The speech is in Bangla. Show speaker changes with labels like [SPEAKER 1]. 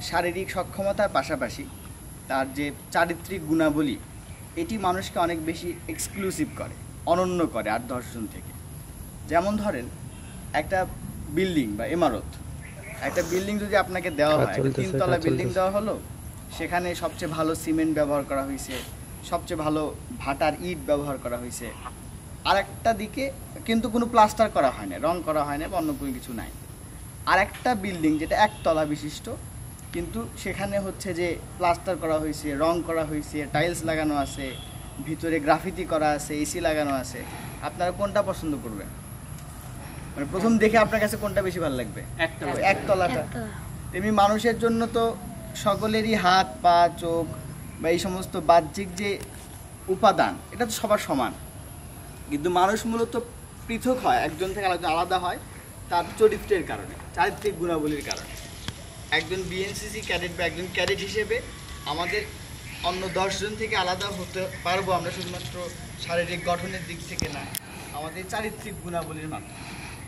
[SPEAKER 1] শারীরিক সক্ষমতার পাশাপাশি তার যে চারিত্রিক গুণাবলী এটি মানুষকে অনেক বেশি এক্সক্লুসিভ করে, অনন্য করে 8-10 জন থেকে। যেমন ধরেন একটা বিল্ডিং বা ইমারত, একটা বিল্ডিং যদি আপনাকে দেওয়া হয়, একটা 3 তলা বিল্ডিং দেওয়া হলো, সেখানে সবচেয়ে ভালো সিমেন্ট ব্যবহার করা হয়েছে, সবচেয়ে ভালো ভাটার ইট ব্যবহার করা হয়েছে। আর একটা দিকে কিন্তু কোনো প্লাস্টার করা হয় না, রং করা হয় না বা অন্য কোনো কিছু নাই। আর একটা বিল্ডিং যেটা 1 তলা বিশিষ্ট, কিন্তু সেখানে হচ্ছে যে প্লাস্টার করা হয়েছে, রং করা হয়েছে, টাইলস লাগানো আছে, ভিতরে গ্রাফিতি করা আছে, এসি লাগানো আছে। আপনারা কোনটা পছন্দ করবেন? মানে প্রথম দেখে আপনার কাছে কোনটা বেশি ভালো লাগবে? একতলাটা। তেমনি মানুষের জন্য তো সকলেরই হাত, পা, চোখ বা এই সমস্ত বাহ্যিক যে উপাদান, এটা তো সবার সমান। কিন্তু মানুষ মূলত পৃথক হয়, একজন থেকে আলাদা হয় তার চরিত্রের কারণে, চারিত্রিক গুণাবলীর কারণে। একজন বিএনসিসি ক্যাডেট বা একজন ক্যাডেট হিসেবে আমাদের অন্য 10 জন থেকে আলাদা হতে পারবো আমরা শুধুমাত্র শারীরিক গঠনের দিক থেকে না, আমাদের চারিত্রিক গুণাবলীর মাধ্যমে।